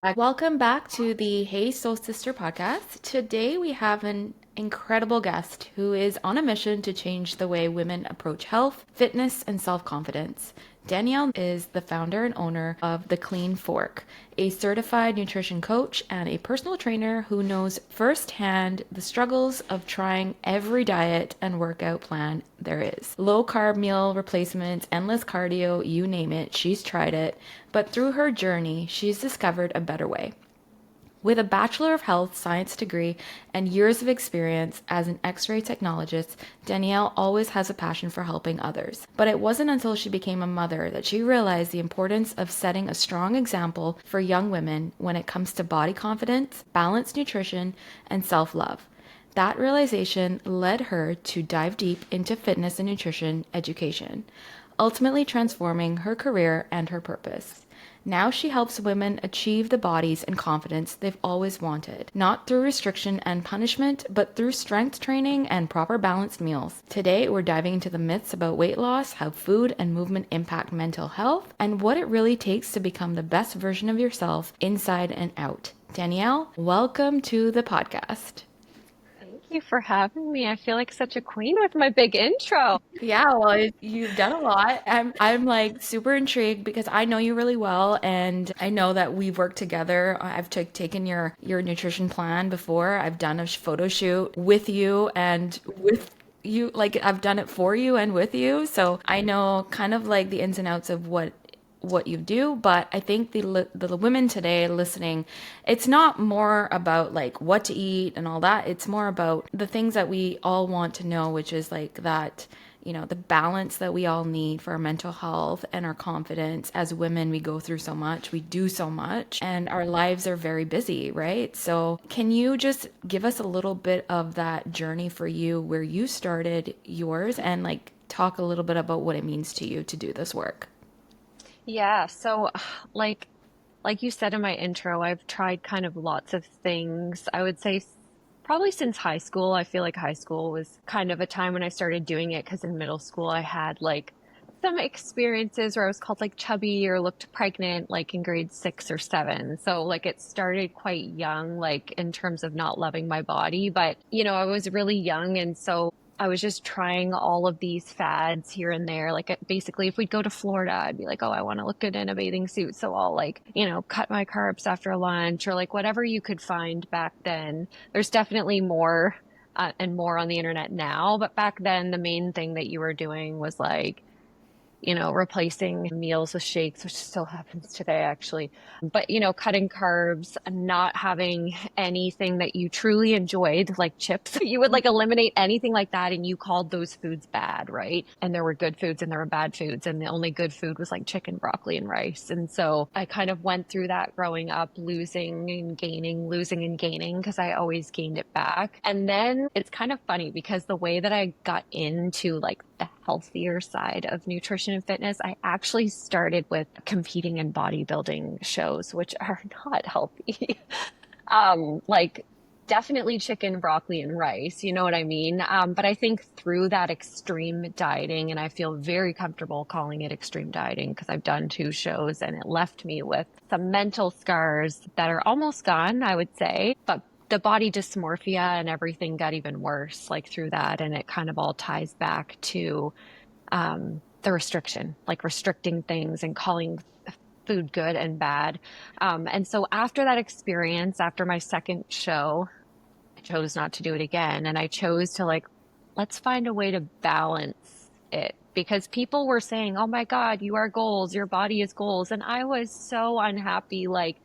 Welcome back to the Hey Soul Sister podcast. Today we have an incredible guest who is on a mission to change the way women approach health, fitness, and self confidence. Danielle is the founder and owner of The Clean Fork, a certified nutrition coach and a personal trainer who knows firsthand the struggles of trying every diet and workout plan there is. Low carb meal replacements, endless cardio, you name it, she's tried it. But through her journey, she's discovered a better way. With a Bachelor of Health Science degree and years of experience as an X ray technologist, Danielle always has a passion for helping others. But it wasn't until she became a mother that she realized the importance of setting a strong example for young women when it comes to body confidence, balanced nutrition, and self love. That realization led her to dive deep into fitness and nutrition education, ultimately transforming her career and her purpose. Now she helps women achieve the bodies and confidence they've always wanted, not through restriction and punishment, but through strength training and proper balanced meals. Today, we're diving into the myths about weight loss, how food and movement impact mental health, and what it really takes to become the best version of yourself inside and out. Danielle, welcome to the podcast. Thank you for having me. I feel like such a queen with my big intro. Yeah, well, you've done a lot. I'm like super intrigued because I know you really well, and I know that we've worked together. I've taken your nutrition plan before. I've done a photo shoot with you and with you, like I've done it for you and with you. So I know kind of like the ins and outs of what you do, but I think the women today listening, it's not more about like what to eat and all that. It's more about the things that we all want to know, which is like that, the balance that we all need for our mental health and our confidence. As women, we go through so much, we do so much, and our lives are very busy, right? So, can you just give us a little bit of that journey for you where you started yours and like talk a little bit about what it means to you to do this work? Yeah, so like like you said in my intro, I've tried kind of lots of things. I would say probably since high school. I feel like high school was kind of a time when I started doing it because in middle school I had like some experiences where I was called like chubby or looked pregnant like in grade 6 or 7. So like it started quite young, like in terms of not loving my body. But I was really young and so I was just trying all of these fads here and there. Like basically if we'd go to Florida, I'd be like, oh, I want to look good in a bathing suit. So I'll like, cut my carbs after lunch or like whatever you could find back then. There's definitely more and more on the internet now, but back then the main thing that you were doing was like replacing meals with shakes, which still happens today, actually. But, cutting carbs, not having anything that you truly enjoyed, like chips. You would like eliminate anything like that, and you called those foods bad, right? And there were good foods and there were bad foods, and the only good food was like chicken, broccoli, and rice. And so I kind of went through that growing up, losing and gaining, because I always gained it back. And then it's kind of funny because the way that I got into like the healthier side of nutrition and fitness, I actually started with competing in bodybuilding shows, which are not healthy. Like definitely chicken, broccoli, and rice, you know what I mean? But I think through that extreme dieting, and I feel very comfortable calling it extreme dieting because I've done 2 shows and it left me with some mental scars that are almost gone, I would say. But the body dysmorphia and everything got even worse, like through that. And it kind of all ties back to the restriction, like restricting things and calling food good and bad. And so after that experience, after my second show, I chose not to do it again. And I chose to like, let's find a way to balance it because people were saying, oh my God, you are goals, your body is goals. And I was so unhappy, like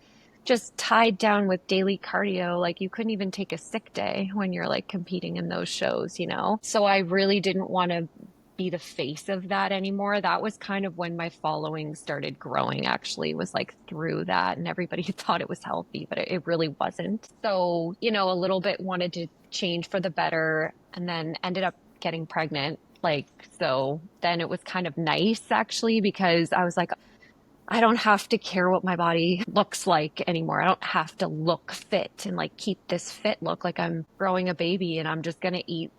just tied down with daily cardio. Like you couldn't even take a sick day when you're like competing in those shows. So I really didn't want to be the face of that anymore. That was kind of when my following started growing, actually, was like through that. And everybody thought it was healthy, but it really wasn't. So, a little bit wanted to change for the better and then ended up getting pregnant. Like, so then it was kind of nice actually, because I was like, I don't have to care what my body looks like anymore. I don't have to look fit and like keep this fit look like I'm growing a baby and I'm just going to eat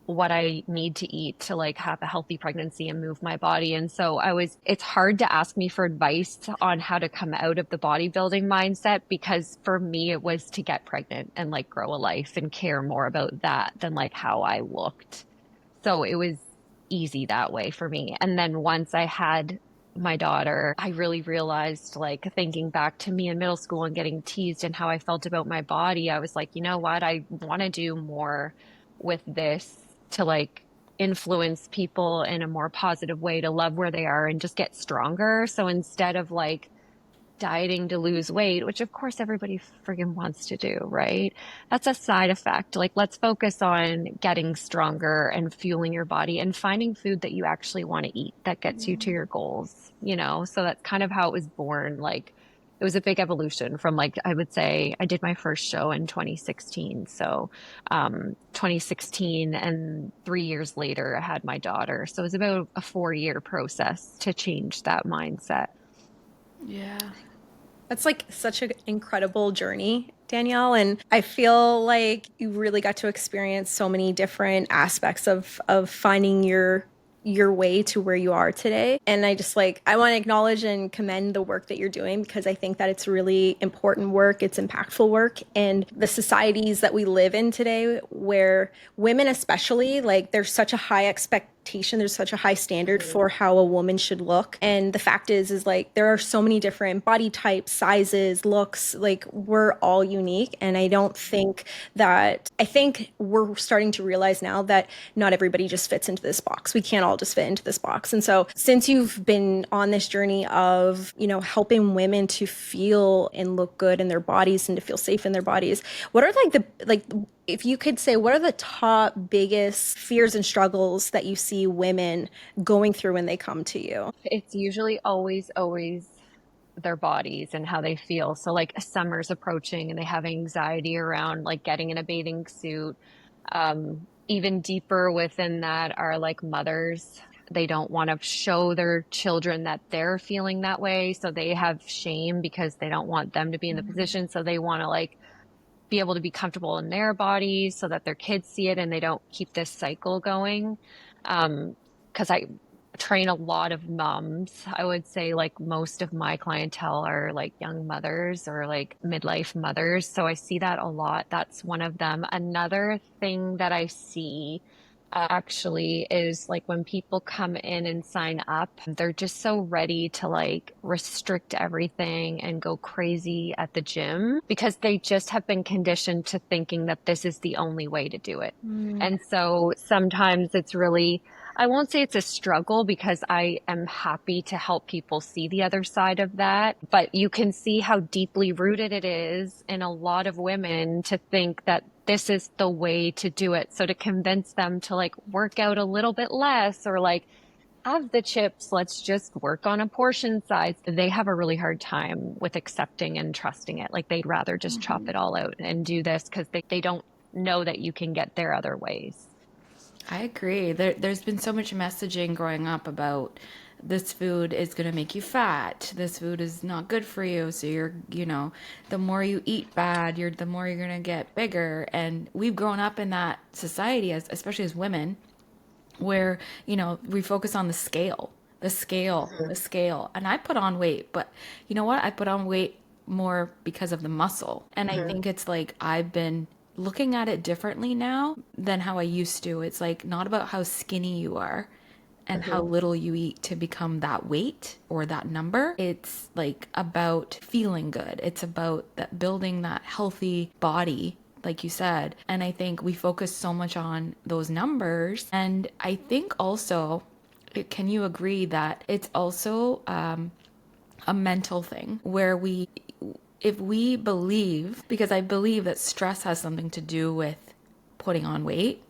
what I need to eat to like have a healthy pregnancy and move my body. And so it's hard to ask me for advice on how to come out of the bodybuilding mindset because for me, it was to get pregnant and like grow a life and care more about that than like how I looked. So it was easy that way for me. And then once I had my daughter, I really realized, like, thinking back to me in middle school and getting teased and how I felt about my body, I was like, you know what? I want to do more with this to like influence people in a more positive way to love where they are and just get stronger. So instead of like dieting to lose weight, which of course everybody friggin' wants to do, right? That's a side effect. Like, let's focus on getting stronger and fueling your body and finding food that you actually want to eat that gets you to your goals, you know? So that's kind of how it was born. Like, it was a big evolution from like, I would say I did my first show in 2016. So, 2016 and 3 years later, I had my daughter. So it was about a 4 year process to change that mindset. Yeah. That's like such an incredible journey, Danielle. And I feel like you really got to experience so many different aspects of finding your way to where you are today. And I want to acknowledge and commend the work that you're doing because I think that it's really important work, it's impactful work. And the societies that we live in today where women especially, like there's such a high standard for how a woman should look. And the fact is like there are so many different body types, sizes, looks, like we're all unique. And I think we're starting to realize now that not everybody just fits into this box. We can't all just fit into this box. And so since you've been on this journey of, helping women to feel and look good in their bodies and to feel safe in their bodies, what are if you could say, what are the top biggest fears and struggles that you see women going through when they come to you? It's usually always their bodies and how they feel. So like summer's approaching and they have anxiety around like getting in a bathing suit. Even deeper within that are like mothers. They don't want to show their children that they're feeling that way. So they have shame because they don't want them to be in the position. So they want to like be able to be comfortable in their bodies so that their kids see it and they don't keep this cycle going. Because I train a lot of moms. I would say like most of my clientele are like young mothers or like midlife mothers. So I see that a lot. That's one of them. Another thing that I see actually is like when people come in and sign up, they're just so ready to like restrict everything and go crazy at the gym because they just have been conditioned to thinking that this is the only way to do it. And so sometimes it's really, I won't say it's a struggle because I am happy to help people see the other side of that, but you can see how deeply rooted it is in a lot of women to think that this is the way to do it. So to convince them to like work out a little bit less or like have the chips, let's just work on a portion size. They have a really hard time with accepting and trusting it. Like they'd rather just chop it all out and do this because they don't know that you can get there other ways. I agree. There's been so much messaging growing up about this food is going to make you fat. This food is not good for you. So the more you eat bad, the more you're going to get bigger. And we've grown up in that society, especially as women, where, we focus on the scale, the scale, the scale. And I put on weight, but you know what? I put on weight more because of the muscle. And I think it's like I've been looking at it differently now than how I used to. It's like not about how skinny you are and how little you eat to become that weight or that number. It's like about feeling good. It's about building that healthy body, like you said. And I think we focus so much on those numbers. And I think also, can you agree that it's also a mental thing where if we believe, because I believe that stress has something to do with putting on weight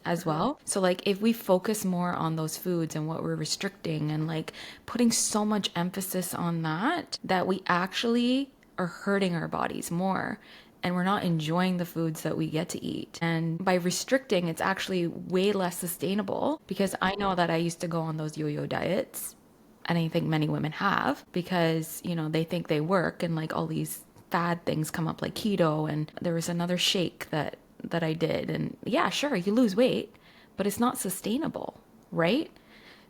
as well. So like if we focus more on those foods and what we're restricting and like putting so much emphasis on that we actually are hurting our bodies more and we're not enjoying the foods that we get to eat. And by restricting, it's actually way less sustainable because I know that I used to go on those yo-yo diets. And I think many women have because, they think they work and like all these fad things come up like keto. And there was another shake that I did. And yeah, sure, you lose weight, but it's not sustainable, right?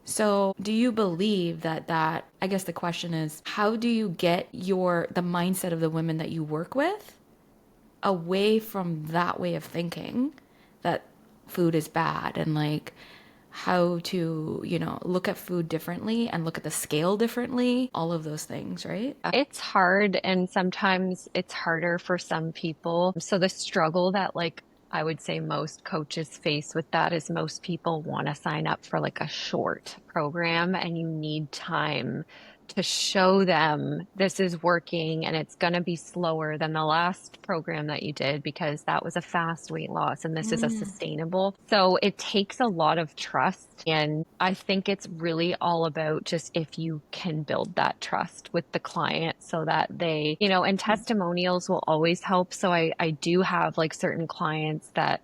So, do you believe that I guess the question is, how do you get the mindset of the women that you work with away from that way of thinking that food is bad, and like how to, look at food differently and look at the scale differently, all of those things, right? It's hard, and sometimes it's harder for some people. So the struggle that like I would say most coaches face with that is most people want to sign up for like a short program, and you need time to show them this is working, and it's going to be slower than the last program that you did because that was a fast weight loss and this is a sustainable. So it takes a lot of trust. And I think it's really all about just if you can build that trust with the client so that they, and testimonials will always help. So I do have like certain clients that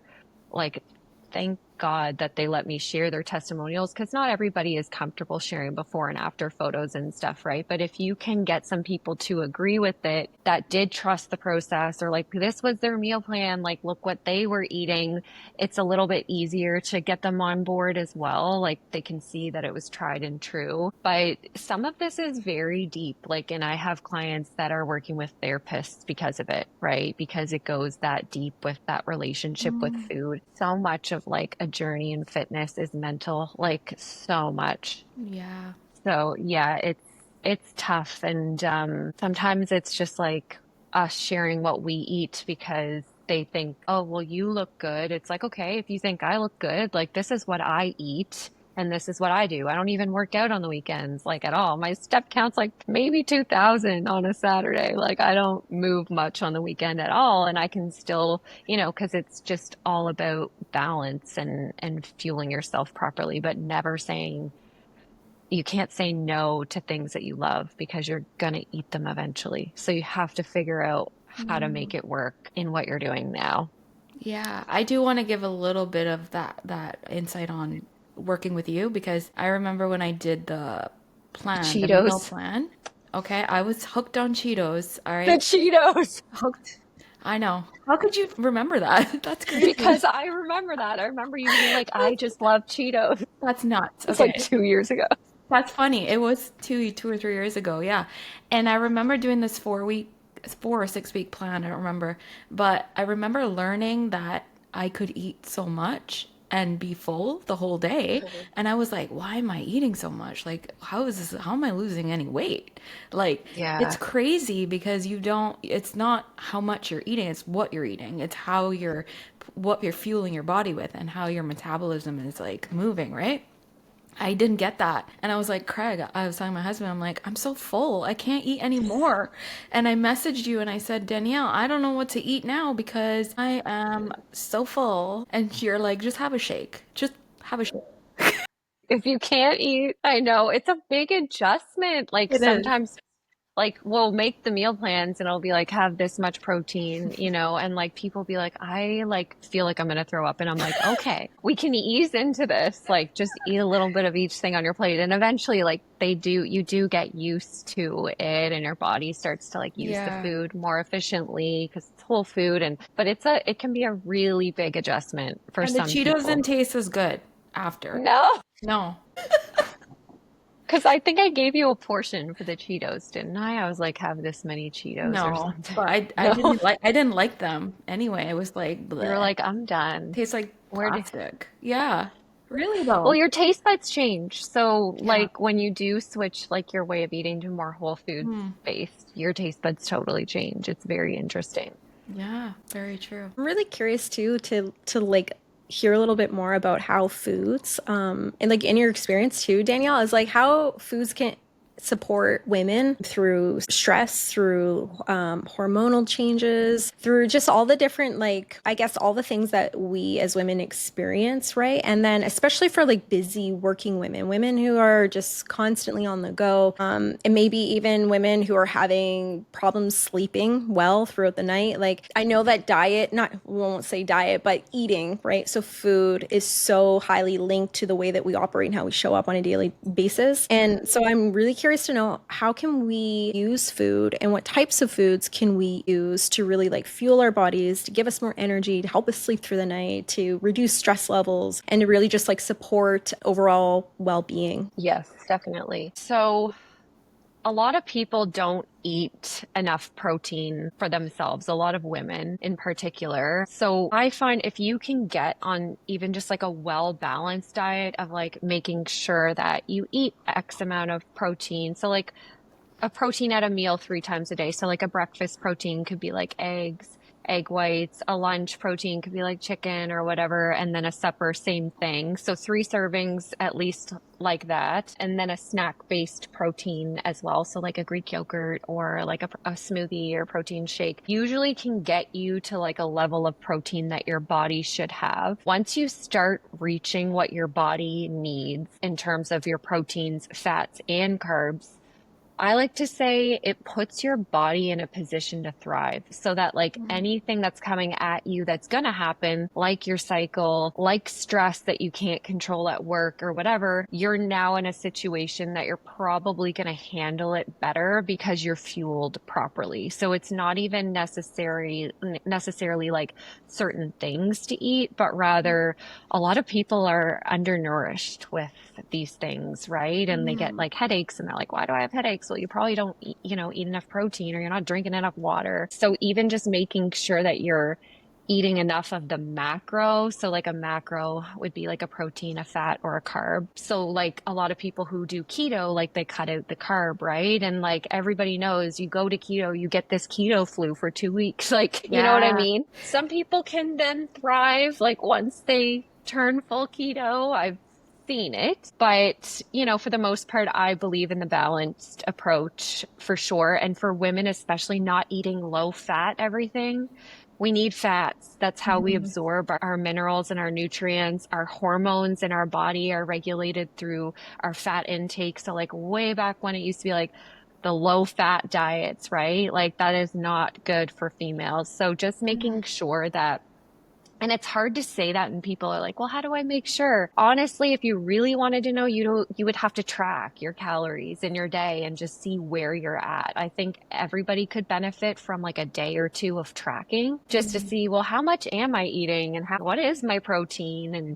like, thank God that they let me share their testimonials, because not everybody is comfortable sharing before and after photos and stuff, right? But if you can get some people to agree with it that did trust the process, or like this was their meal plan, like look what they were eating, it's a little bit easier to get them on board as well. Like they can see that it was tried and true. But some of this is very deep. Like, and I have clients that are working with therapists because of it, right? Because it goes that deep with that relationship with food. So much of like a journey in fitness is mental, like so much. Yeah. So yeah, it's tough, and sometimes it's just like us sharing what we eat because they think, oh well, you look good. It's like, okay, if you think I look good, like this is what I eat and this is what I do. I don't even work out on the weekends, like at all. My step count's like maybe 2,000 on a Saturday. Like I don't move much on the weekend at all. And I can still, because it's just all about balance and fueling yourself properly, but never saying, you can't say no to things that you love because you're going to eat them eventually. So you have to figure out how to make it work in what you're doing now. Yeah, I do want to give a little bit of that insight on working with you, because I remember when I did the meal Cheetos. plan. Okay, I was hooked on Cheetos. All The right, Cheetos. hooked. I know. How could you remember that? That's crazy. Because I remember that. I remember you being like, I just love Cheetos. That's nuts. It's like Okay, 2 years ago. that's funny. It was two or 3 years ago. Yeah, and I remember doing this 4 or 6 week plan. I don't remember, but I remember learning that I could eat so much and be full the whole day. And I was like, why am I eating so much? Like, how am I losing any weight? Like, it's Yeah. crazy because it's not how much you're eating, it's what you're eating. It's what you're fueling your body with and how your metabolism is like moving, right? I didn't get that. And I was like, Craig, I was telling my husband, I'm like, I'm so full. I can't eat anymore. And I messaged you and I said, Danielle, I don't know what to eat now because I am so full. And you're like, just have a shake. Just have a shake. If you can't eat, I know it's a big adjustment. Like It is. sometimes like we'll make the meal plans and I'll be like, have this much protein, and like people be like, I like feel like I'm gonna throw up. And I'm like, okay, we can ease into this. Like just eat a little bit of each thing on your plate. And eventually like you do get used to it and your body starts to like use the Yeah. food more efficiently because it's whole food. But it can be a really big adjustment for And the some Cheetos people. didn't taste as good after. No. No. Because I think I gave you a portion for the Cheetos, didn't I? I was like, have this many Cheetos or No. something. But I No, didn't like them anyway. It was like you were bleh. like, I'm done. Tastes like Where do plastic. Yeah. Really Well, though. your taste buds change. So, Yeah. like, when you do switch, like, your way of eating to more whole foods Hmm. based, your taste buds totally change. It's very interesting. Yeah. Very true. I'm really curious too to like hear a little bit more about how foods and like in your experience too, Danielle, is like how foods can support women through stress, through hormonal changes, through just all the different, like, I guess, all the things that we as women experience, right? And then, especially for like busy working women, women who are just constantly on the go, and maybe even women who are having problems sleeping well throughout the night. Like, I know that diet, not, we won't say diet, but eating, right? So, food is so highly linked to the way that we operate and how we show up on a daily basis. And so, I'm really curious curious to know, how can we use food and what types of foods can we use to really like fuel our bodies, to give us more energy, to help us sleep through the night, to reduce stress levels, and to really just like support overall well-being? Yes, definitely. So a lot of people don't eat enough protein for themselves, a lot of women in particular. So I find if you can get on even just like a well-balanced diet of like making sure that you eat X amount of protein. So like a protein at a meal 3 times a day. So like a breakfast protein could be like eggs, egg whites, a lunch protein could be like chicken or whatever, and then a supper, same thing. So 3 servings at least like that. And then a snack-based protein as well. So like a Greek yogurt or like a smoothie or protein shake usually can get you to like a level of protein that your body should have. Once you start reaching what your body needs in terms of your proteins, fats, and carbs, I like to say it puts your body in a position to thrive so that like anything that's coming at you that's going to happen, like your cycle, like stress that you can't control at work or whatever, you're now in a situation that you're probably going to handle it better because you're fueled properly. So it's not even necessarily like certain things to eat, but rather a lot of people are undernourished with these things, right? And they get like headaches and they're like, why do I have headaches? Well, you probably don't eat, eat enough protein or you're not drinking enough water. So even just making sure that you're eating enough of the macro. So like a macro would be like a protein, a fat, or a carb. So like a lot of people who do keto, like they cut out the carb, right? And like everybody knows you go to keto, you get this keto flu for 2 weeks. Like, you know what I mean? Some people can then thrive like once they turn full keto. I've seen it, but for the most part, I believe in the balanced approach for sure. And for women, especially not eating low fat everything. We need fats. That's how we absorb our minerals and our nutrients. Our hormones in our body are regulated through our fat intake. So like way back when it used to be like the low fat diets, right? Like that is not good for females. So just making sure that, and it's hard to say that, and people are like, well, how do I make sure? Honestly, if you really wanted to know, you would have to track your calories in your day and just see where you're at. I think everybody could benefit from like a day or two of tracking just to see, well, how much am I eating and what is my protein and,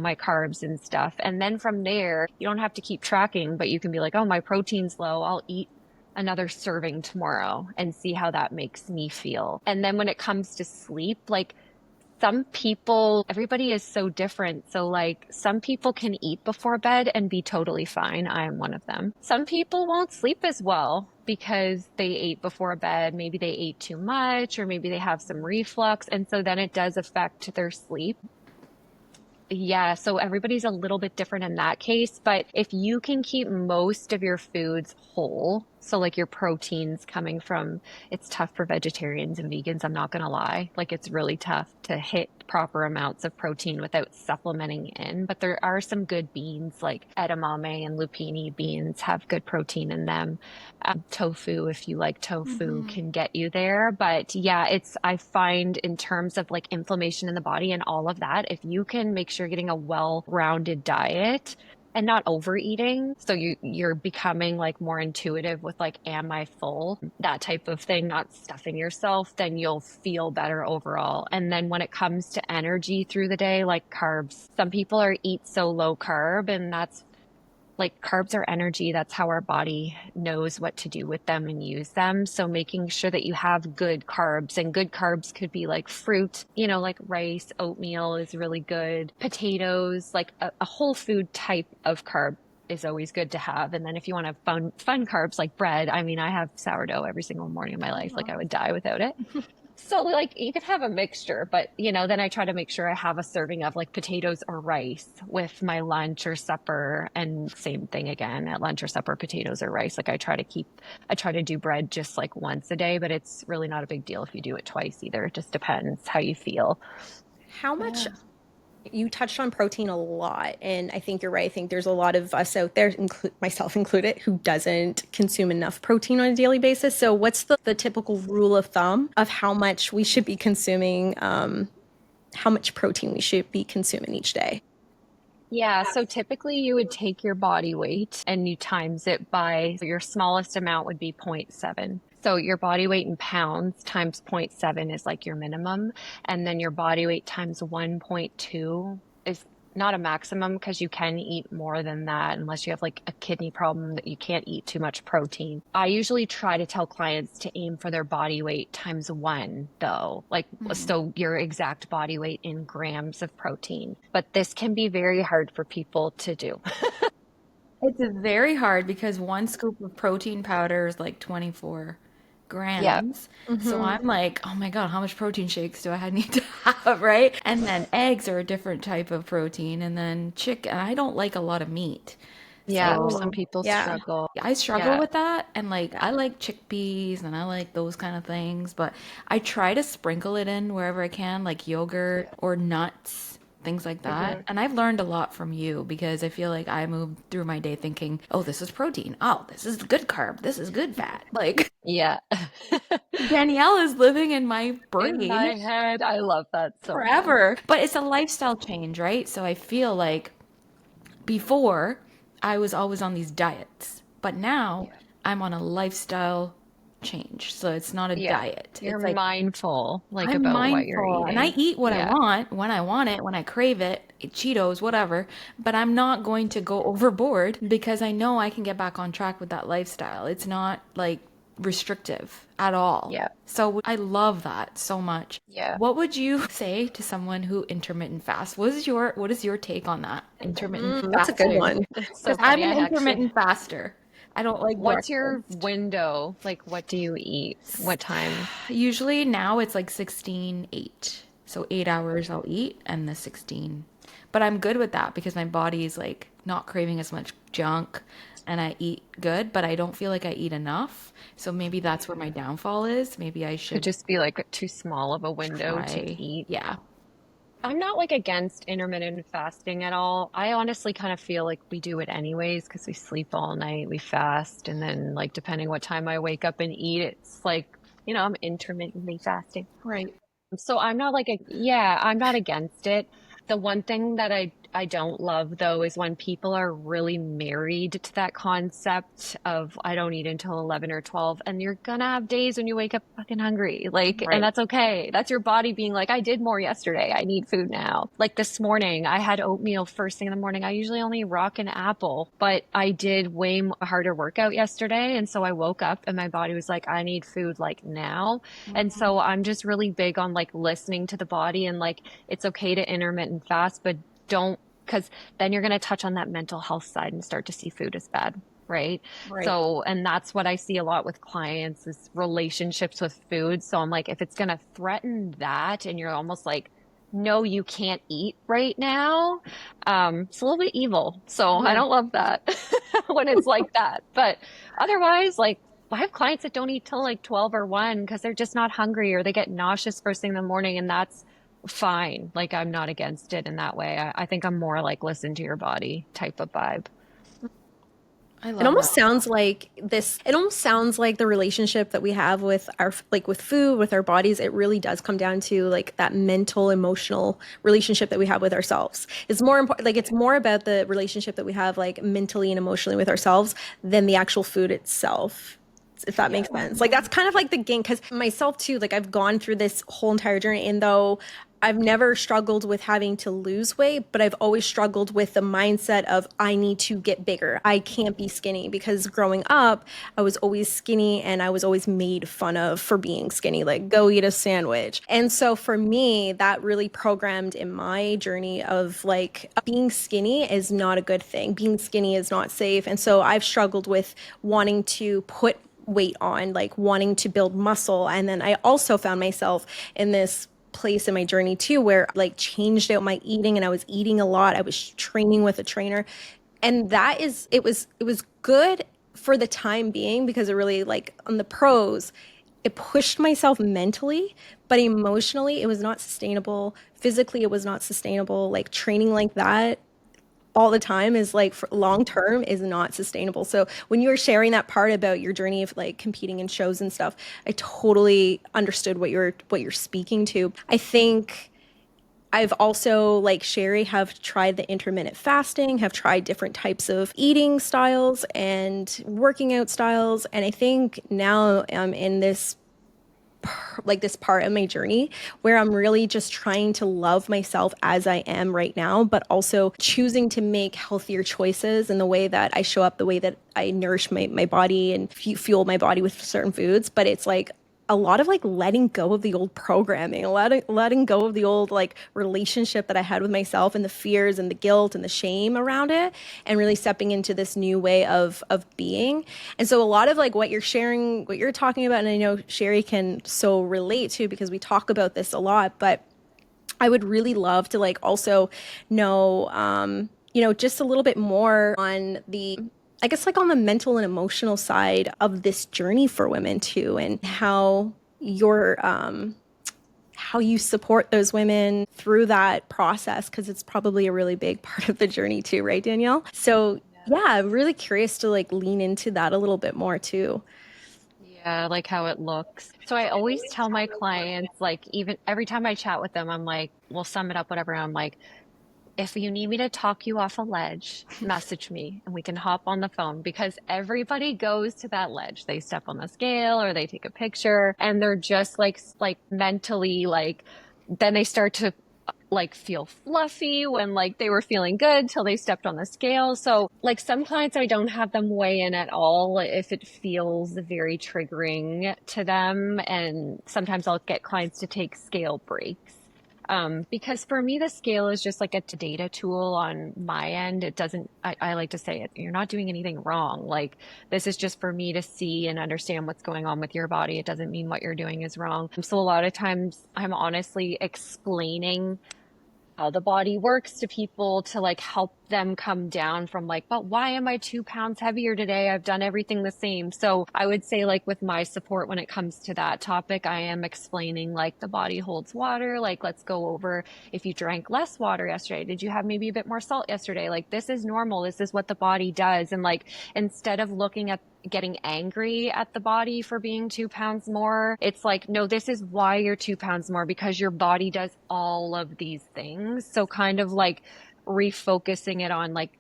my carbs and stuff. And then from there, you don't have to keep tracking, but you can be like, oh, my protein's low. I'll eat another serving tomorrow and see how that makes me feel. And then when it comes to sleep, like, some people, everybody is so different. So like some people can eat before bed and be totally fine. I am one of them. Some people won't sleep as well because they ate before bed. Maybe they ate too much, or maybe they have some reflux. And so then it does affect their sleep. Yeah, so everybody's a little bit different in that case, but if you can keep most of your foods whole, so like your proteins coming from, it's tough for vegetarians and vegans, I'm not gonna lie. Like it's really tough to hit proper amounts of protein without supplementing in, but there are some good beans like edamame and lupini beans have good protein in them. Tofu, if you like tofu, can get you there. But yeah, I find in terms of like inflammation in the body and all of that, if you can make sure you're getting a well-rounded diet and not overeating, so you're becoming like more intuitive with like, am I full? That type of thing, not stuffing yourself, then you'll feel better overall. And then when it comes to energy through the day, like carbs, some people eat so low carb, and that's like carbs are energy. That's how our body knows what to do with them and use them. So making sure that you have good carbs, and good carbs could be like fruit, like rice, oatmeal is really good. Potatoes, like a whole food type of carb is always good to have. And then if you want to have fun carbs like bread, I mean, I have sourdough every single morning of my life. Like I would die without it. So like you could have a mixture, but then I try to make sure I have a serving of like potatoes or rice with my lunch or supper, and same thing again at lunch or supper, potatoes or rice. Like I try to do bread just like once a day, but it's really not a big deal if you do it twice either. It just depends how you feel. How much You touched on protein a lot, and I think you're right. I think there's a lot of us out there, myself included, who doesn't consume enough protein on a daily basis. So what's the typical rule of thumb of how much we should be consuming, how much protein we should be consuming each day? Yeah, so typically you would take your body weight and you times it by your smallest amount would be zero point 0.7. So your body weight in pounds times zero point 0.7 is like your minimum. And then your body weight times 1.2 is not a maximum because you can eat more than that unless you have like a kidney problem that you can't eat too much protein. I usually try to tell clients to aim for their body weight times one, though, like so your exact body weight in grams of protein. But this can be very hard for people to do. It's very hard because one scoop of protein powder is like 24 Yeah. grams. So Mm-hmm. I'm like, oh my God, how much protein shakes do I need to have, right? And then eggs are a different type of protein, and then chicken. I don't like a lot of meat. Yeah. Some So people Yeah. struggle. I struggle Yeah. with that. And like, I like chickpeas and I like those kind of things, but I try to sprinkle it in wherever I can, like yogurt or nuts, things like that. Mm-hmm. And I've learned a lot from you because I feel like I move through my day thinking, oh, this is protein. Oh, this is good carb. This is good fat. Like, Yeah. Danielle is living in my In brain my head, I love that so much. forever. But it's a lifestyle change, right? So I feel like before, I was always on these diets, but now Yeah. I'm on a lifestyle change. So it's not a Yeah. diet. You're It's like mindful, like I'm about what you're mindful and I eating. eat what Yeah. I want it, when I crave it, Cheetos, whatever, but I'm not going to go overboard because I know I can get back on track with that lifestyle. It's not like restrictive at all. Yeah. So I love that so much. Yeah. What would you say to someone who intermittent fasts? What is your take on that intermittent That's a good fasting? one. It's so Because I'm funny. an I actually, intermittent faster. I don't like what's your breakfast. window? Like, what do you eat? What time? Usually now it's like 16:8. So 8 hours I'll eat and the 16. But I'm good with that because my body is like not craving as much junk and I eat good, but I don't feel like I eat enough. So maybe that's where my downfall is. Maybe I Could should just be like too small of a window to try. eat. Yeah. I'm not like against intermittent fasting at all. I honestly kind of feel like we do it anyways because we sleep all night, we fast, and then like depending what time I wake up and eat, it's like, I'm intermittently fasting. Right. So I'm not like yeah, I'm not against it. The one thing that I don't love though is when people are really married to that concept of I don't eat until 11 or 12 and you're gonna have days when you wake up fucking hungry. Like, and Right. that's okay. That's your body being like, I did more yesterday. I need food now. Like this morning, I had oatmeal first thing in the morning. I usually only rock an apple, but I did way harder workout yesterday. And so I woke up and my body was like, I need food like now. And so I'm just really big on like listening to the body and like it's okay to intermittent fast, but don't, because then you're going to touch on that mental health side and start to see food as bad. Right. Right. So, and that's what I see a lot with clients is relationships with food. So I'm like, if it's going to threaten that and you're almost like, no, you can't eat right now. It's a little bit evil. So I Yeah. don't love that when it's like that. But otherwise, like I have clients that don't eat till like 12 or 1 because they're just not hungry or they get nauseous first thing in the morning and that's fine. Like I'm not against it in that way. I think I'm more like listen to your body type of vibe. I It love almost that. sounds like this, it almost sounds like the relationship that we have with our, like with food, with our bodies. It really does come down to like that mental, emotional relationship that we have with ourselves. It's more important, like it's more about the relationship that we have like mentally and emotionally with ourselves than the actual food itself. If that Yeah. makes sense. Like that's kind of like the game because myself too, like I've gone through this whole entire journey and though I've never struggled with having to lose weight, but I've always struggled with the mindset of I need to get bigger. I can't be skinny because growing up, I was always skinny and I was always made fun of for being skinny, like go eat a sandwich. And so for me, that really programmed in my journey of like being skinny is not a good thing. Being skinny is not safe. And so I've struggled with wanting to put weight on, like wanting to build muscle. And then I also found myself in this place in my journey too where like changed out my eating and I was eating a lot. I was training with a trainer. And that is it was good for the time being because it really like on the pros it pushed myself mentally, but emotionally it was not sustainable. Physically it was not sustainable. Like training like that all the time is like for long term is not sustainable. So when you were sharing that part about your journey of like competing in shows and stuff, I totally understood what you're speaking to. I think I've also, like Sherry, have tried the intermittent fasting, have tried different types of eating styles and working out styles. And I think now I'm in this part of my journey where I'm really just trying to love myself as I am right now, but also choosing to make healthier choices in the way that I show up, the way that I nourish my body and fuel my body with certain foods. But it's like a lot of like letting go of the old programming, a lot of letting go of the old like relationship that I had with myself and the fears and the guilt and the shame around it, and really stepping into this new way of being. And so a lot of like what you're sharing, what you're talking about, and I know Sherry can so relate to because we talk about this a lot, but I would really love to like also know, just a little bit more on the, I guess, like on the mental and emotional side of this journey for women too, and how you support those women through that process, because it's probably a really big part of the journey too, right, Danielle? So yeah, I'm really curious to like lean into that a little bit more too. Yeah, like how it looks. So I always tell my clients, like, even every time I chat with them, I'm like, we'll sum it up, whatever. I'm like, if you need me to talk you off a ledge, message me and we can hop on the phone, because everybody goes to that ledge. They step on the scale or they take a picture and they're just like mentally like, then they start to like feel fluffy when like they were feeling good till they stepped on the scale. So like some clients, I don't have them weigh in at all if it feels very triggering to them. And sometimes I'll get clients to take scale breaks. Because for me, the scale is just like a data tool on my end. It doesn't, I like to say it, you're not doing anything wrong. Like this is just for me to see and understand what's going on with your body. It doesn't mean what you're doing is wrong. So a lot of times I'm honestly explaining how the body works to people to like help them come down from like, but why am I 2 pounds heavier today? I've done everything the same. So I would say like with my support when it comes to that topic, I am explaining like the body holds water. Like let's go over if you drank less water yesterday, did you have maybe a bit more salt yesterday? Like this is normal. This is what the body does. And like instead of looking at getting angry at the body for being 2 pounds more. It's like, no, this is why you're 2 pounds more, because your body does all of these things. So kind of like refocusing it on like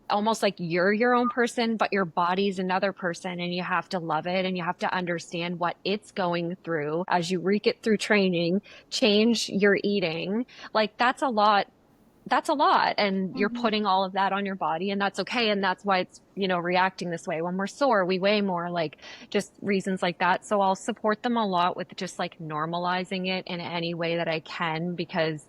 almost like you're your own person, but your body's another person and you have to love it and you have to understand what it's going through as you wreak it through training, change your eating. Like that's a lot, and you're putting all of that on your body, and that's okay, and that's why it's reacting this way. When we're sore we weigh more, like just reasons like that. So I'll support them a lot with just like normalizing it in any way that I can, because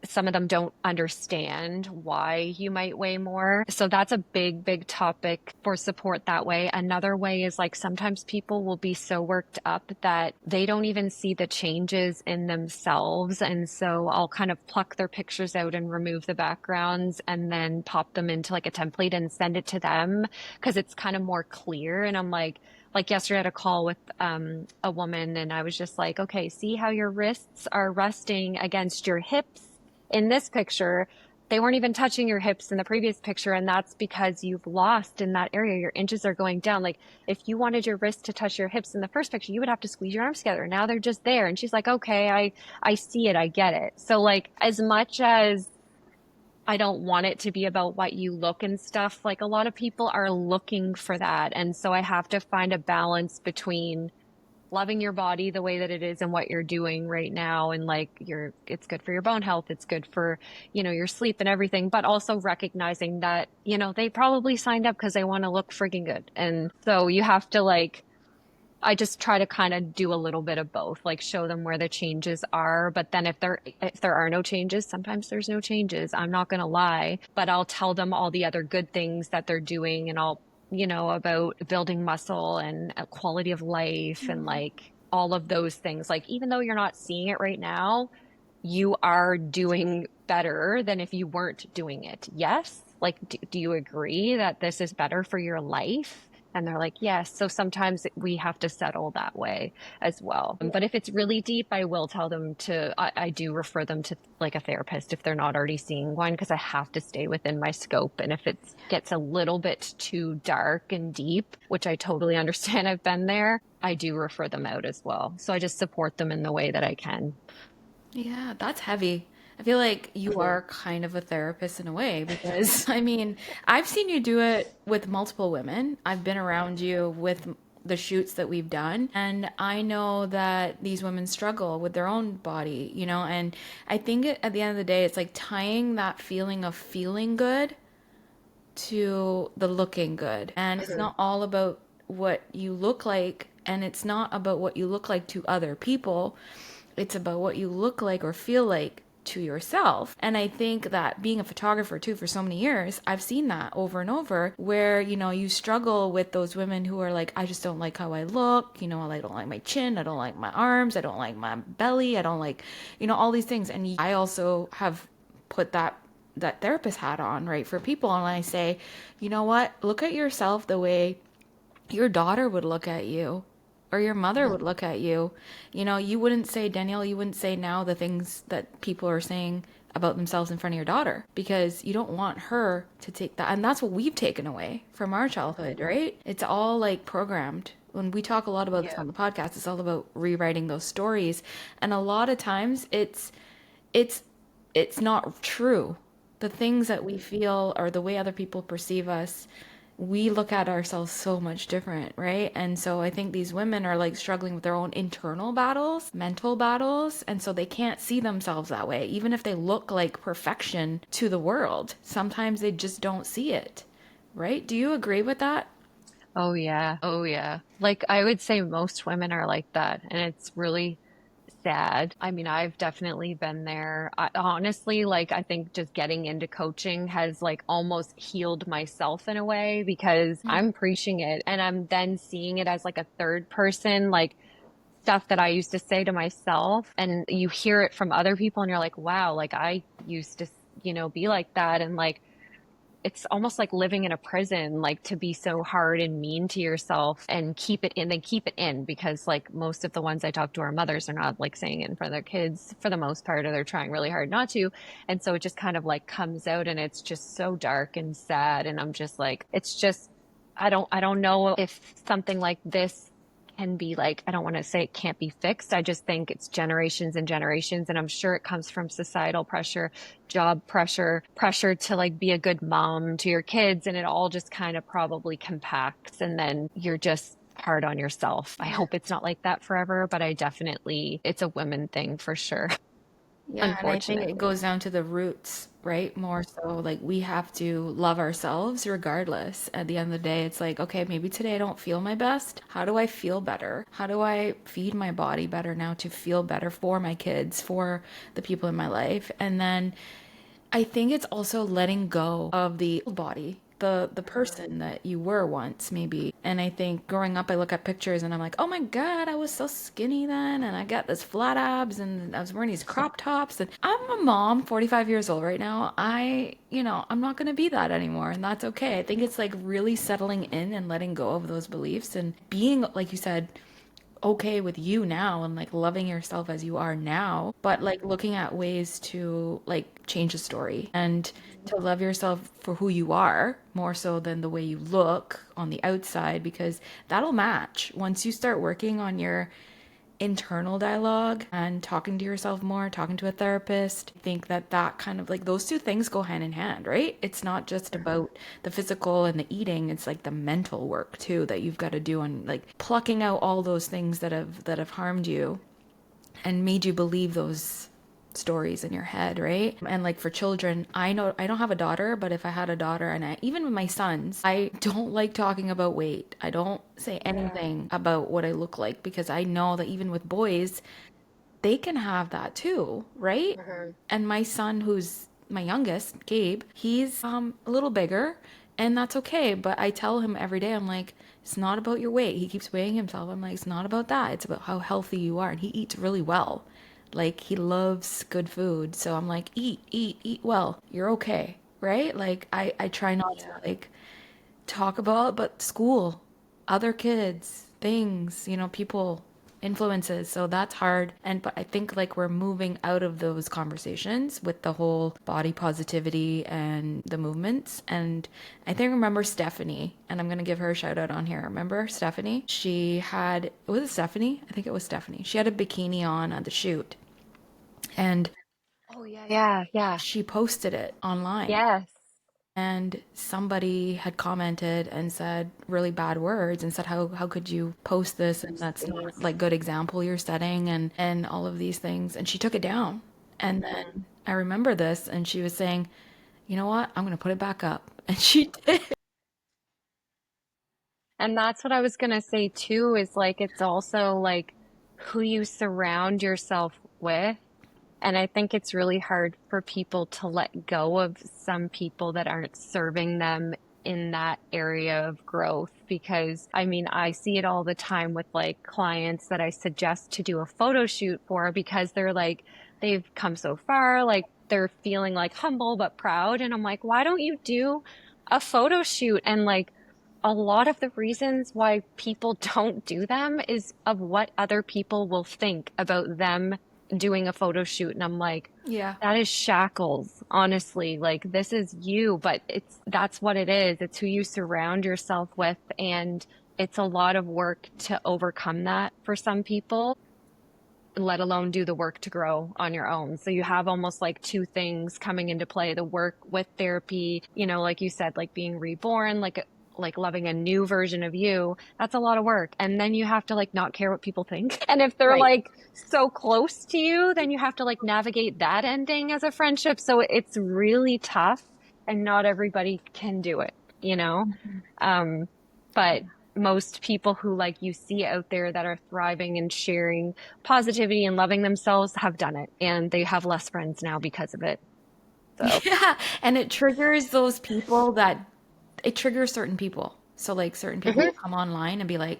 some of them don't understand why you might weigh more. So that's a big topic for support that way. Another way is like sometimes people will be so worked up that they don't even see the changes in themselves. And so I'll kind of pluck their pictures out and remove the backgrounds and then pop them into like a template and send it to them, because it's kind of more clear. And I'm like yesterday I had a call with a woman and I was just like, okay, see how your wrists are resting against your hips in this picture. They weren't even touching your hips in the previous picture. And that's because you've lost in that area. Your inches are going down. Like if you wanted your wrist to touch your hips in the first picture, you would have to squeeze your arms together. Now they're just there. And she's like, okay, I see it. I get it. So like, as much as I don't want it to be about what you look and stuff, like a lot of people are looking for that. And so I have to find a balance between loving your body the way that it is and what you're doing right now, and like it's good for your bone health, it's good for your sleep and everything, but also recognizing that they probably signed up because they want to look freaking good. And so you have to like, I just try to kind of do a little bit of both, like show them where the changes are, but then if there are no changes, sometimes there's no changes, I'm not going to lie, but I'll tell them all the other good things that they're doing, and I'll about building muscle and quality of life and like all of those things. Like, even though you're not seeing it right now, you are doing better than if you weren't doing it. Yes? Like, do you agree that this is better for your life? And they're like, yes. So sometimes we have to settle that way as well. But if it's really deep, I will tell them I do refer them to like a therapist if they're not already seeing one, because I have to stay within my scope. And if it gets a little bit too dark and deep, which I totally understand, I've been there, I do refer them out as well. So I just support them in the way that I can. Yeah, that's heavy. I feel like you are kind of a therapist in a way because, I mean, I've seen you do it with multiple women. I've been around you with the shoots that we've done, and I know that these women struggle with their own body, and I think at the end of the day, it's like tying that feeling of feeling good to the looking good. And it's not all about what you look like, and it's not about what you look like to other people. It's about what you look like or feel like to yourself. And I think that being a photographer too for so many years, I've seen that over and over where, you struggle with those women who are like, I just don't like how I look, I don't like my chin, I don't like my arms, I don't like my belly, I don't like, all these things. And I also have put that therapist hat on, right, for people. And I say, you know what? Look at yourself the way your daughter would look at you or your mother would look at you. You wouldn't say, Danielle, you wouldn't say now the things that people are saying about themselves in front of your daughter because you don't want her to take that. And that's what we've taken away from our childhood, right? It's all like programmed. When we talk a lot about this on the podcast, it's all about rewriting those stories. And a lot of times it's it's not true. The things that we feel or the way other people perceive us, we look at ourselves so much different, right? And so I think these women are like struggling with their own internal battles, mental battles, and so they can't see themselves that way. Even if they look like perfection to the world, sometimes they just don't see it, right? Do you agree with that? Oh yeah. Oh yeah. Like I would say most women are like that, and it's really sad. I mean, I've definitely been there. Honestly, like I think just getting into coaching has like almost healed myself in a way because Mm. I'm preaching it and I'm then seeing it as like a third person, like stuff that I used to say to myself, and you hear it from other people and you're like, wow, like I used to, be like that. And like it's almost like living in a prison, like to be so hard and mean to yourself and keep it in, then keep it in because like most of the ones I talk to are mothers are not like saying it in front of their kids for the most part, or they're trying really hard not to. And so it just kind of like comes out and it's just so dark and sad. And I'm just like, it's just, I don't know if something like this can be like, I don't want to say it can't be fixed. I just think it's generations and generations. And I'm sure it comes from societal pressure, job pressure, pressure to like be a good mom to your kids. And it all just kind of probably compacts. And then you're just hard on yourself. I hope it's not like that forever, but it's a women thing for sure, Yeah, and I think it unfortunately. goes down to the roots, right? More so, like we have to love ourselves regardless. At the end of the day, it's like, okay, maybe today I don't feel my best. How do I feel better? How do I feed my body better now to feel better for my kids, for the people in my life? And then I think it's also letting go of the old body, the person that you were once, maybe. And I think growing up, I look at pictures and I'm like, oh my God, I was so skinny then, and I got this flat abs, and I was wearing these crop tops. And I'm a mom, 45 years old right now. I'm not going to be that anymore, and that's okay. I think it's like really settling in and letting go of those beliefs and being, like you said, okay with you now and like loving yourself as you are now, but like looking at ways to like change the story and to love yourself for who you are more so than the way you look on the outside, because that'll match once you start working on your internal dialogue and talking to yourself more, talking to a therapist. I think that kind of like those two things go hand in hand, right? It's not just about the physical and the eating, it's like the mental work too that you've got to do on like plucking out all those things that have harmed you and made you believe those stories in your head, right? And like for children, I know I don't have a daughter, but if I had a daughter, and even with my sons, I don't like talking about weight. I don't say anything about what I look like because I know that even with boys, they can have that too, right? And my son, who's my youngest, Gabe, he's a little bigger, and that's okay. But I tell him every day, I'm like, it's not about your weight. He keeps weighing himself. I'm like, it's not about that. It's about how healthy you are. And he eats really well. Like he loves good food. So I'm like, eat, eat, eat well. You're okay, right? Like I try not to like talk about, but school, other kids, things, people, influences. So that's hard. But I think like we're moving out of those conversations with the whole body positivity and the movements. And I think remember Stephanie, and I'm gonna give her a shout out on here. Remember Stephanie? Was it Stephanie? I think it was Stephanie. She had a bikini on at the shoot. And Oh, yeah, yeah, yeah. She posted it online. Yes. And somebody had commented and said really bad words and said how could you post this, and that's not like good example you're setting, and all of these things, and she took it down. And then I remember this, and she was saying, you know what, I'm gonna put it back up, and she did. And that's what I was gonna say too, is like it's also like who you surround yourself with. And I think it's really hard for people to let go of some people that aren't serving them in that area of growth. Because I mean, I see it all the time with like clients that I suggest to do a photo shoot for because they're like, they've come so far, like they're feeling like humble but proud. And I'm like, why don't you do a photo shoot? And like, a lot of the reasons why people don't do them is of what other people will think about them doing a photo shoot. And I'm like, Yeah. that is shackles, honestly. Like, this is you, but that's what it is. It's who you surround yourself with. And it's a lot of work to overcome that for some people, let alone do the work to grow on your own. So you have almost like two things coming into play, the work with therapy, like you said, like being reborn, like loving a new version of you. That's a lot of work. And then you have to like not care what people think. And if they're Right. like so close to you, then you have to like navigate that ending as a friendship. So it's really tough and not everybody can do it. Um, but most people who like you see out there that are thriving and sharing positivity and loving themselves have done it, and they have less friends now because of it. So, Yeah, and it triggers those people that it triggers certain people. So like certain people will mhm. come online and be like,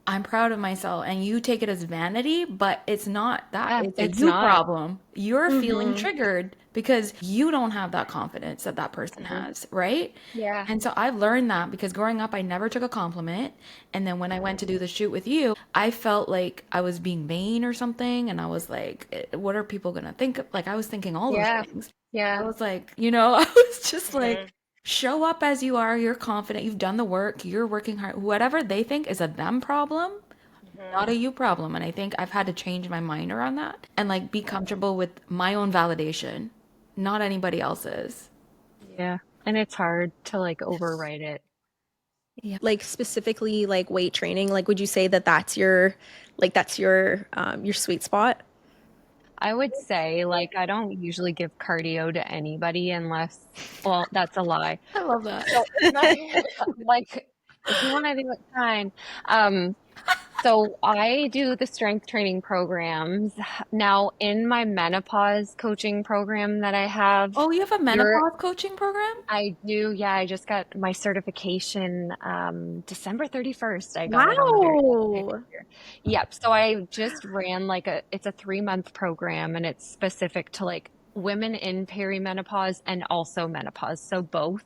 I'm proud of myself, and you take it as vanity, but it's not that. Yeah, It's a it's you not. problem. You're feeling Mm-hmm. triggered because you don't have that confidence that that person Mhm. has, right? Yeah. And so I've learned that because growing up, I never took a compliment. And then when I went to do the shoot with you, I felt like I was being vain or something. And I was like, what are people gonna think? Like, I was thinking all those Yeah. things. I Yeah. was like, I was just like, Mhm. show up as you are. You're confident. You've done the work. You're working hard. Whatever they think is a them problem, not Mhm. a you problem. And I think I've had to change my mind around that and like be comfortable with my own validation, not anybody else's. Yeah. And it's hard to like overwrite it. Yeah. Like specifically like weight training, like would you say that that's your sweet spot? I would say like I don't usually give cardio to anybody unless, well, that's a lie. I love that. So it's not like if you want to do it, fine. Um, So I do the strength training programs. Now, in my menopause coaching program that I have, Oh, you have a you're, menopause coaching program? I do, yeah, I just got my certification December 31st. I got it on the very last day of Wow. the year. Yep. So I just ran it's a 3-month program and it's specific to like women in perimenopause and also menopause. So both.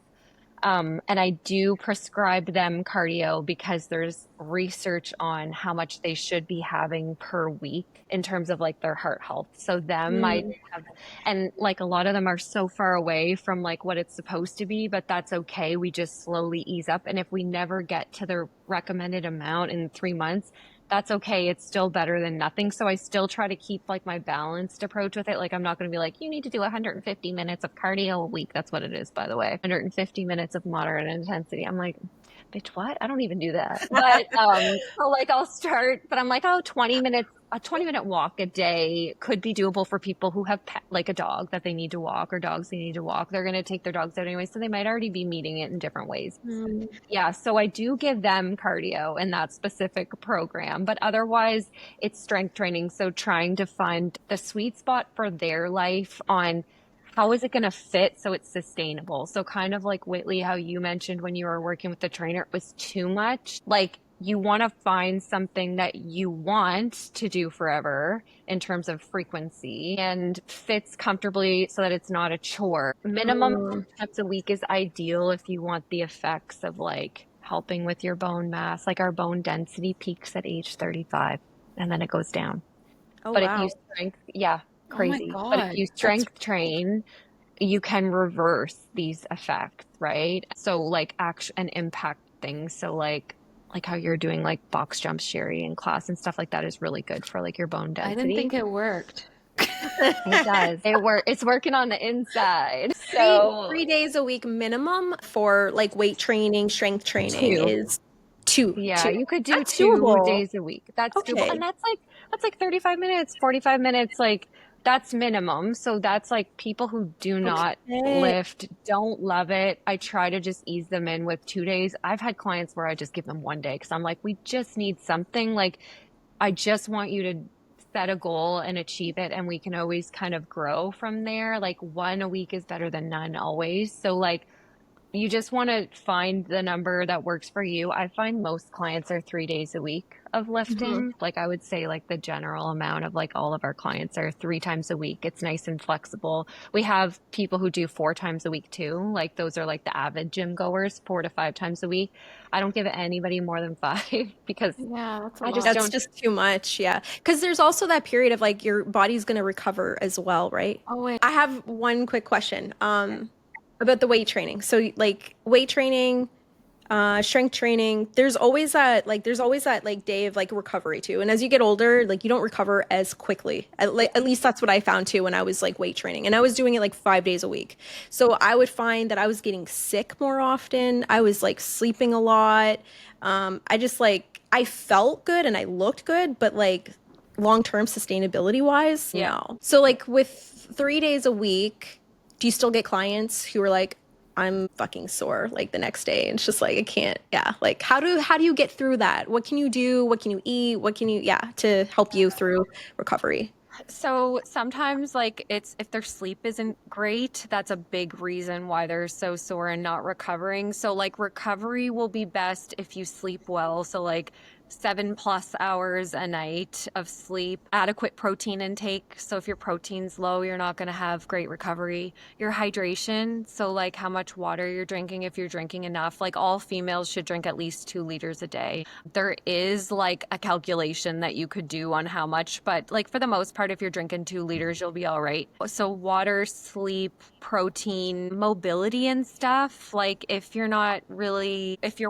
And I do prescribe them cardio because there's research on how much they should be having per week in terms of like their heart health. So them, I Mm. have, and like a lot of them are so far away from like what it's supposed to be, but that's okay. We just slowly ease up. And if we never get to the recommended amount in 3 months, that's okay. It's still better than nothing. So I still try to keep like my balanced approach with it. Like I'm not going to be like, you need to do 150 minutes of cardio a week. That's what it is, by the way. 150 minutes of moderate intensity. I'm like, bitch, what? I don't even do that. But so like I'll start, but I'm like, oh, 20 minutes, a 20-minute walk a day could be doable for people who have like a dog that they need to walk or dogs they need to walk. They're going to take their dogs out anyway, so they might already be meeting it in different ways. Mm. Yeah, so I do give them cardio in that specific program, but otherwise it's strength training. So trying to find the sweet spot for their life on how is it going to fit so it's sustainable. So kind of like Whitley, how you mentioned when you were working with the trainer, it was too much. Like you want to find something that you want to do forever in terms of frequency and fits comfortably so that it's not a chore. Minimum Mm. steps a week is ideal if you want the effects of like helping with your bone mass. Like our bone density peaks at age 35 and then it goes down. Oh But if you wow. yeah, Oh my crazy. But if God. you That's strength train, you can reverse these effects, right? So like action and impact things. So like how you're doing like box jumps, Sherry, in class and stuff like that is really good for like your bone I didn't density. think it worked. It does. It's working on the inside. three So three days a week minimum for like weight training, strength training two. is two. Yeah, you could do That's two doable. days a week. That's doable. Okay. And that's like 35 minutes, 45 minutes, like that's minimum. So that's like people who do not Okay. lift, don't love it. I try to just ease them in with 2 days. I've had clients where I just give them 1 day because I'm like, we just need something. Like, I just want you to set a goal and achieve it, and we can always kind of grow from there. Like, one a week is better than none always. So, like, you just want to find the number that works for you. I find most clients are 3 days a week of Mhm. lifting. Like, I would say like the general amount of like all of our clients are 3 times a week. It's nice and flexible. We have people who do 4 times a week too. Like those are like the avid gym goers, 4 to 5 times a week. I don't give anybody more than five because Yeah, that's a I just lot. That's don't. just too much, yeah. Because there's also that period of like your body's gonna recover as well, right? Oh, wait. I have one quick question, about the weight training. So like weight training, strength training, there's always that like day of like recovery too. And as you get older, like you don't recover as quickly. At least that's what I found too when I was like weight training. And I was doing it like 5 days a week. So I would find that I was getting sick more often. I was like sleeping a lot. I just like I felt good and I looked good, but like long-term sustainability wise, Yeah. no. So like with 3 days a week, do you still get clients who are like, I'm fucking sore like the next day and it's just like I can't, yeah. Like how do you get through that? What can you do? What can you eat? What can you, yeah, to help you through recovery? So sometimes, like, it's if their sleep isn't great, that's a big reason why they're so sore and not recovering. So, like, recovery will be best if you sleep well. So, like, 7+ hours a night of sleep, adequate protein intake. So, if your protein's low, you're not going to have great recovery. Your hydration, so, like, how much water you're drinking, if you're drinking enough. Like, all females should drink at least 2 liters a day. There is like a calculation that you could do on how much, but like for the most part, if you're drinking 2 liters, you'll be all right. So water, sleep, protein, mobility and stuff. Like if you're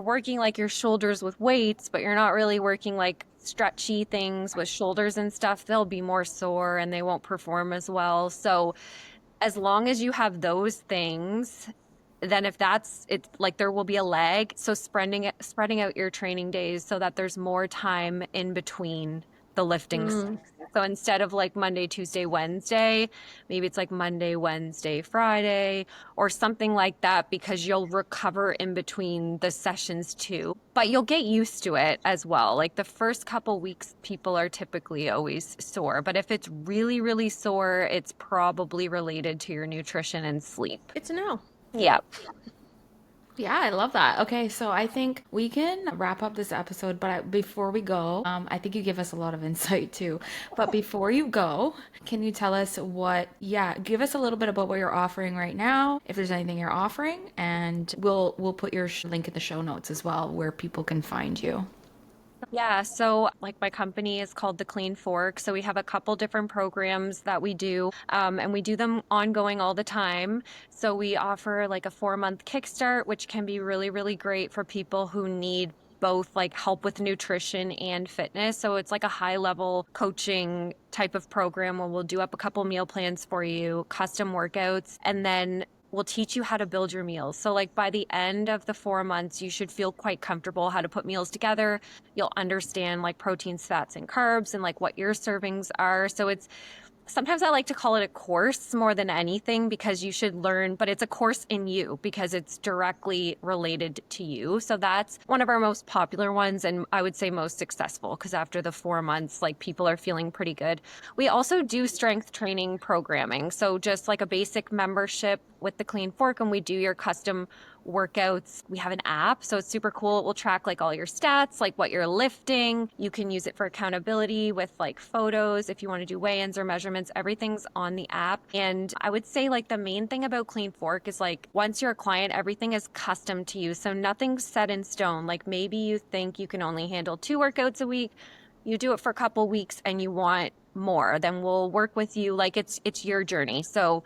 working like your shoulders with weights, but you're not really working like stretchy things with shoulders and stuff, they'll be more sore and they won't perform as well. So as long as you have those things, then if that's it, like there will be a lag. So spreading out your training days so that there's more time in between the liftings. Mm. So instead of like Monday, Tuesday, Wednesday, maybe it's like Monday, Wednesday, Friday, or something like that, because you'll recover in between the sessions too. But you'll get used to it as well. Like the first couple weeks, people are typically always sore. But if it's really, really sore, it's probably related to your nutrition and sleep. Good to know. Yeah. Yeah, I love that. Okay, so I think we can wrap up this episode, but before we go, I think you give us a lot of insight too. But before you go, can you tell us give us a little bit about what you're offering right now, if there's anything you're offering, and we'll put your link in the show notes as well where people can find you. Yeah, so like my company is called The Clean Fork. So we have a couple different programs that we do, and we do them ongoing all the time. So we offer like a 4-month kickstart, which can be really, really great for people who need both like help with nutrition and fitness. So it's like a high level coaching type of program where we'll do up a couple meal plans for you, custom workouts, and then we'll teach you how to build your meals. So like by the end of the 4 months, you should feel quite comfortable how to put meals together. You'll understand like proteins, fats, and carbs and like what your servings are. So it's sometimes I like to call it a course more than anything because you should learn, but it's a course in you because it's directly related to you. So that's one of our most popular ones, and I would say most successful because after the 4 months, like people are feeling pretty good. We also do strength training programming. So just like a basic membership with the Clean Fork, and we do your custom workouts. We have an app, so it's super cool. It will track like all your stats, like what you're lifting. You can use it for accountability with like photos if you want to do weigh-ins or measurements. Everything's on the app. And I would say like the main thing about Clean Fork is like once you're a client, everything is custom to you. So nothing's set in stone. Like maybe you think you can only handle 2 workouts a week. You do it for a couple weeks and you want more, then we'll work with you like it's your journey. So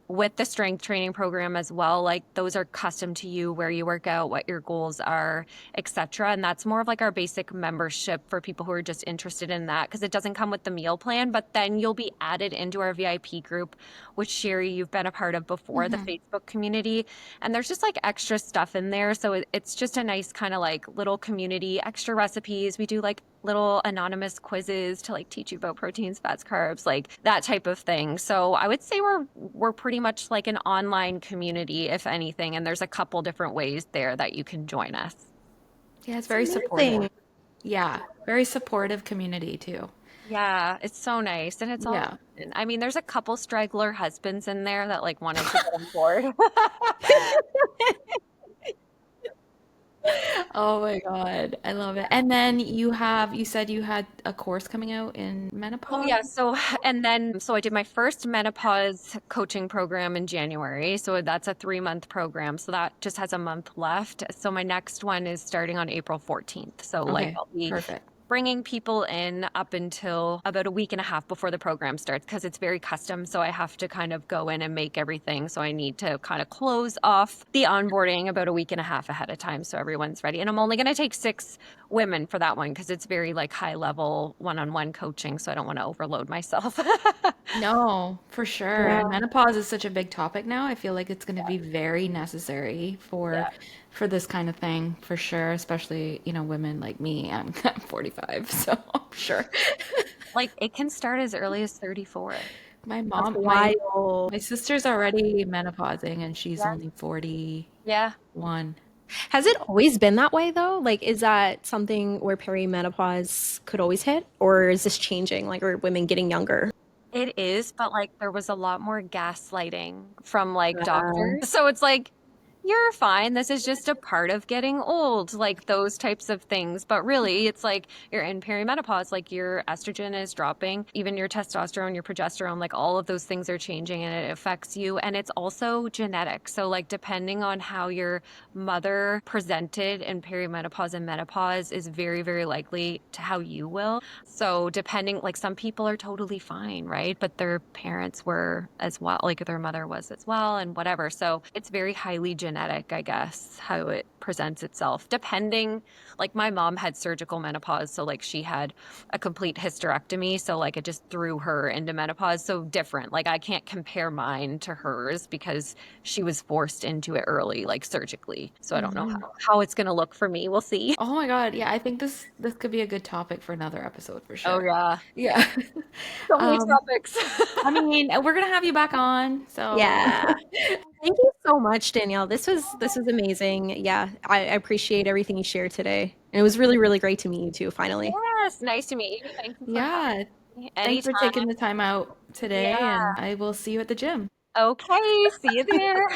with the strength training program as well, like those are custom to you, where you work out, what your goals are, etc. And that's more of like our basic membership for people who are just interested in that, because it doesn't come with the meal plan, but then you'll be added into our VIP group, which Sherry, you've been a part of before, the Mm-hmm. Facebook community. And there's just like extra stuff in there. So it's just a nice kind of like little community, extra recipes. We do like little anonymous quizzes to like teach you about proteins, fats, carbs, like that type of thing. So I would say we're pretty much like an online community, if anything. And there's a couple different ways there that you can join us. Yeah, it's It's very supportive. amazing. Yeah, very supportive community too. Yeah, it's so nice. And it's all, Yeah. I mean, there's a couple straggler husbands in there that like wanted to get on board. Oh my God, I love it. And then you said you had a course coming out in Oh menopause? yeah, so I did my first menopause coaching program in January. So that's a 3-month program. So that just has a month left. So my next one is starting on April 14th. So like Okay, I'll be perfect. bringing people in up until about a week and a half before the program starts, because it's very custom. So I have to kind of go in and make everything. So I need to kind of close off the onboarding about a week and a half ahead of time so everyone's ready. And I'm only going to take 6 women for that one, because it's very like high level one-on-one coaching. So I don't want to overload myself. No, for sure. Yeah. And menopause is such a big topic now. I feel like it's going to be very necessary Yeah. for this kind of thing, for sure, especially, women like me. I'm 45, so I'm sure. Like it can start as early as 34. My That's mom, my wild. my sister's already menopausing and she's Yeah. only 41. Yeah. Has it always been that way though? Like, is that something where perimenopause could always hit, or is this changing? Like, are women getting younger? It is, but like there was a lot more gaslighting from like Uh, doctors. So it's like, you're fine. This is just a part of getting old, like those types of things. But really, it's like you're in perimenopause, like your estrogen is dropping, even your testosterone, your progesterone, like all of those things are changing and it affects you. And it's also genetic. So, like, depending on how your mother presented in perimenopause and menopause is very, very likely to how you will. So depending, like some people are totally fine, right? But their parents were as well, like their mother was as well, and whatever. So it's very highly genetic, I guess, how it presents itself. Depending, like my mom had surgical menopause, so like she had a complete hysterectomy, so like it just threw her into menopause. So different. Like I can't compare mine to hers because she was forced into it early, like surgically. So I don't know Mhm. how it's gonna look for me. We'll see. Oh my God. Yeah, I think this could be a good topic for another episode for Oh sure. yeah. Yeah. So many Um, topics. I mean, we're gonna have you back on, so yeah. Thank you so much, Danielle. This was amazing. Yeah, I appreciate everything you shared today. And it was really, really great to meet you too, finally. Yes, nice to meet you. Thank you for yeah. having me. Thanks for Anytime. taking the time out Yeah. today, and I will see you at the gym. Okay. See you there.